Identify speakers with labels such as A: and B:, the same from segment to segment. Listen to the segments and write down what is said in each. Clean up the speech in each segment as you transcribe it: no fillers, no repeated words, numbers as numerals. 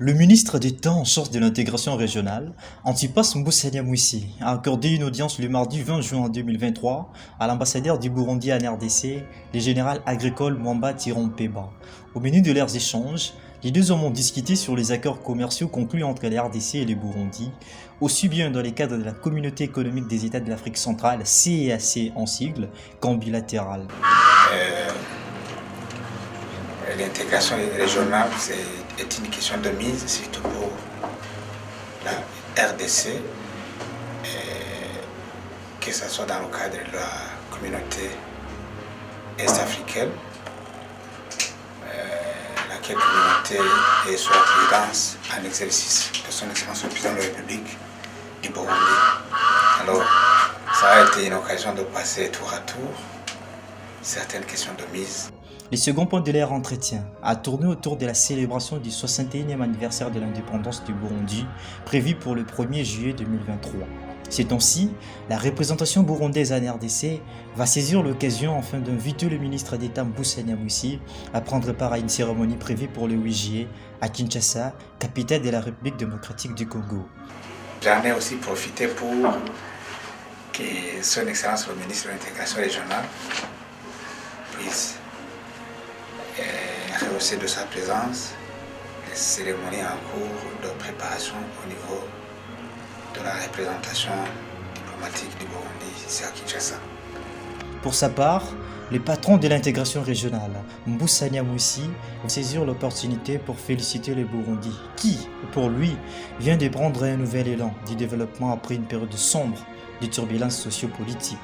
A: Le ministre d'État en charge de l'intégration régionale, Antipas Mboussania Mouissi, a accordé une audience le mardi 20 juin 2023 à l'ambassadeur du Burundi en RDC, le général agricole Mwamba Tirompeba. Au menu de leurs échanges, les deux hommes ont discuté sur les accords commerciaux conclus entre la RDC et le Burundi, aussi bien dans le cadre de la Communauté économique des États de l'Afrique centrale, CEAC en sigle, qu'en bilatéral.
B: L'intégration régionale est une question de mise, surtout pour la RDC, que ce soit dans le cadre de la communauté est-africaine, laquelle communauté est sous la présidence en exercice de son excellence le président de la République du Burundi. Alors, ça a été une occasion de passer tour à tour certaines questions de mise.
A: Le second point de leur entretien a tourné autour de la célébration du 61e anniversaire de l'indépendance du Burundi, prévu pour le 1er juillet 2023. Ces temps-ci, la représentation burundaise en RDC va saisir l'occasion afin d'inviter le ministre d'État Mboussania Mouissi à prendre part à une cérémonie prévue pour le 8 juillet à Kinshasa, capitale de la République démocratique du Congo.
B: J'en ai aussi profité pour que son Excellence le ministre de l'Intégration régionale puisse rehausser de sa présence les cérémonies en cours de préparation au niveau de la représentation diplomatique du Burundi ici à Kinshasa.
A: Pour sa part, le patron de l'intégration régionale, Mboussania Mouissi, va saisir l'opportunité pour féliciter le Burundi, qui, pour lui, vient de prendre un nouvel élan du développement après une période sombre de turbulences sociopolitiques.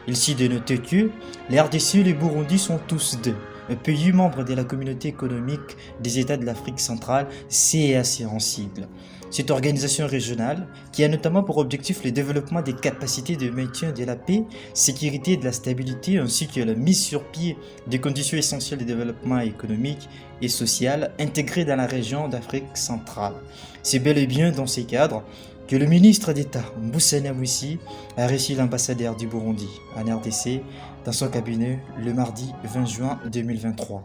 A: Il s'y dénote que les RDC et le Burundi sont tous deux pays membres de la Communauté économique des États de l'Afrique centrale, CEAC en sigle. Cette organisation régionale, qui a notamment pour objectif le développement des capacités de maintien de la paix, sécurité et de la stabilité, ainsi que la mise sur pied des conditions essentielles de développement économique et social intégrées dans la région d'Afrique centrale. C'est bel et bien dans ces cadres que le ministre d'État Mboussania Mouissi a reçu l'ambassadeur du Burundi en RDC dans son cabinet le mardi 20 juin 2023.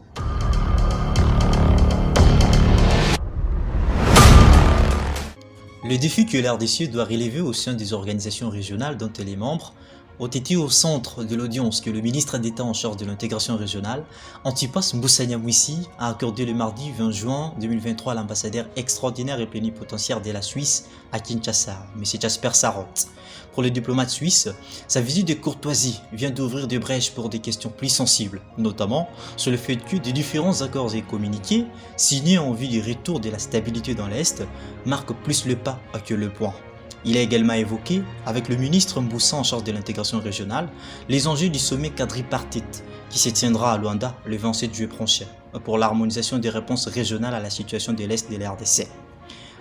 A: Les défis que l'RDC doit relever au sein des organisations régionales dont elle est membre ont été au centre de l'audience que le ministre d'État en charge de l'intégration régionale, Antipas Mboussania Mouissi, a accordé le mardi 20 juin 2023 à l'ambassadeur extraordinaire et plénipotentiaire de la Suisse à Kinshasa, M. Jasper Sarotte. Pour le diplomate suisse, sa visite de courtoisie vient d'ouvrir des brèches pour des questions plus sensibles, notamment sur le fait que des différents accords et communiqués, signés en vue du retour de la stabilité dans l'Est, marquent plus le pas que le point. Il a également évoqué, avec le ministre Mboussa en charge de l'intégration régionale, les enjeux du sommet quadripartite qui se tiendra à Luanda le 27 juillet prochain pour l'harmonisation des réponses régionales à la situation de l'Est de la RDC.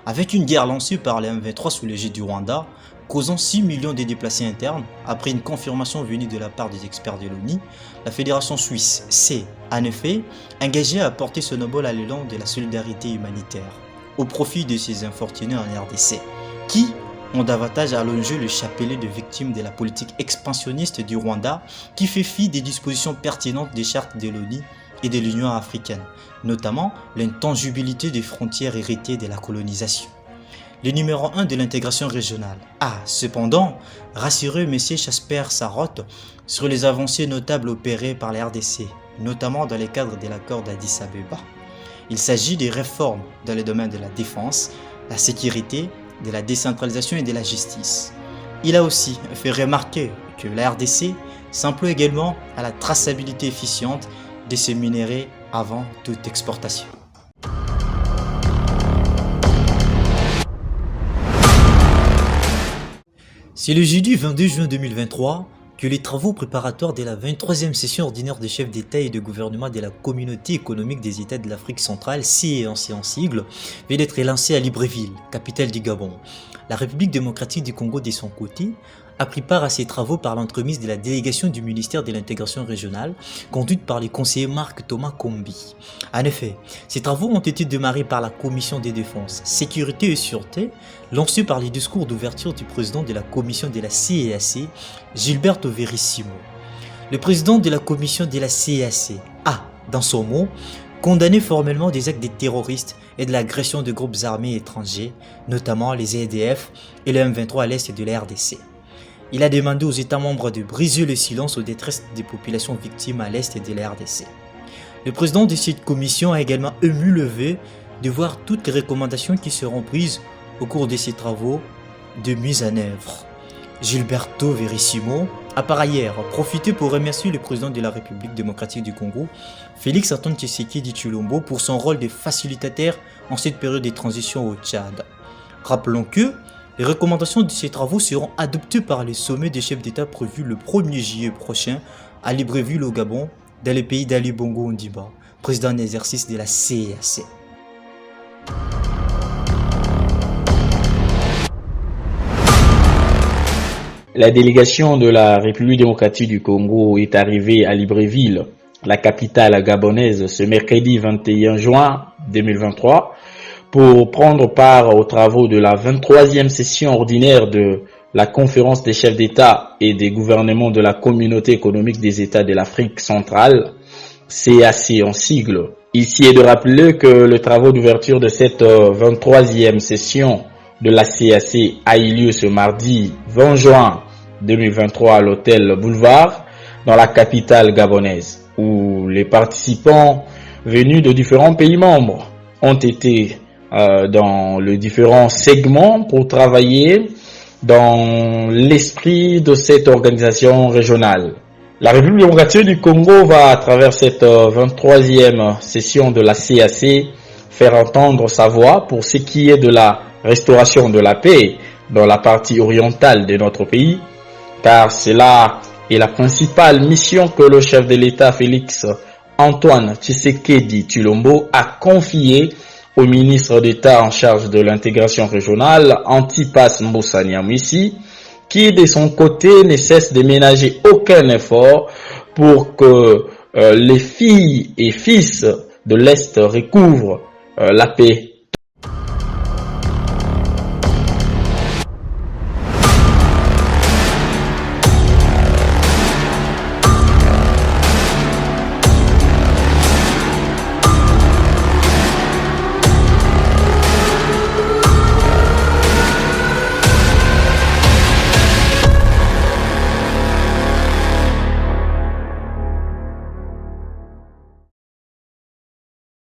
A: Avec une guerre lancée par les M23 sous l'égide du Rwanda, causant 6 millions de déplacés internes, après une confirmation venue de la part des experts de l'ONU, la Fédération suisse s'est, en effet, engagée à apporter son obol à l'élan de la solidarité humanitaire, au profit de ces infortunés en RDC, qui ont davantage allongé le chapelet de victimes de la politique expansionniste du Rwanda qui fait fi des dispositions pertinentes des chartes de l'ONU et de l'Union africaine, notamment l'intangibilité des frontières héritées de la colonisation. Le numéro 1 de l'intégration régionale a cependant rassuré M. Jasper Sarotte sur les avancées notables opérées par la RDC, notamment dans le cadre de l'accord d'Addis Abeba. Il s'agit des réformes dans les domaines de la défense, la sécurité, de la décentralisation et de la justice. Il a aussi fait remarquer que la RDC s'emploie également à la traçabilité efficiente de ces minéraux avant toute exportation. C'est le jeudi 22 juin 2023 que les travaux préparatoires de la 23e session ordinaire des chefs d'État et de gouvernement de la Communauté économique des États de l'Afrique centrale, CEAC en sigle, vient d'être lancés à Libreville, capitale du Gabon. La République démocratique du Congo, de son côté, a pris part à ces travaux par l'entremise de la délégation du ministère de l'intégration régionale, conduite par le conseiller Marc Thomas Kombi. En effet, ces travaux ont été démarrés par la Commission des défenses, sécurité et sûreté, lancés par les discours d'ouverture du président de la commission de la CEAC, Gilberto Verissimo. Le président de la commission de la CEAC a, dans son mot, condamné formellement des actes des terroristes et de l'agression de groupes armés étrangers, notamment les EDF et le M23 à l'est de la RDC. Il a demandé aux États membres de briser le silence aux détresses des populations victimes à l'est de la RDC. Le président de cette commission a également ému le vœu de voir toutes les recommandations qui seront prises au cours de ces travaux de mise en œuvre. Gilberto Verissimo a par ailleurs profité pour remercier le président de la République démocratique du Congo, Félix Antoine Tshisekedi Tshilombo, pour son rôle de facilitateur en cette période de transition au Tchad. Rappelons que les recommandations de ces travaux seront adoptées par le sommet des chefs d'État prévu le 1er juillet prochain à Libreville au Gabon, dans le pays d'Ali Bongo Ondimba, président en exercice de la CEAC.
C: La délégation de la République démocratique du Congo est arrivée à Libreville, la capitale gabonaise, ce mercredi 21 juin 2023 pour prendre part aux travaux de la 23e session ordinaire de la conférence des chefs d'État et des gouvernements de la Communauté économique des États de l'Afrique centrale, CAC en sigle. Ici est de rappeler que le travaux d'ouverture de cette 23e session de la CAC a eu lieu ce mardi 20 juin 2023 à l'hôtel Boulevard dans la capitale gabonaise, où les participants venus de différents pays membres ont été dans les différents segments pour travailler dans l'esprit de cette organisation régionale. La République démocratique du Congo va, à travers cette 23e session de la CAC, faire entendre sa voix pour ce qui est de la restauration de la paix dans la partie orientale de notre pays, car cela est la principale mission que le chef de l'État Félix Antoine Tshisekedi Tshilombo a confiée au ministre d'État en charge de l'intégration régionale, Antipas Mbusa Nyamwisi, qui de son côté ne cesse de ménager aucun effort pour que les filles et fils de l'Est recouvrent la paix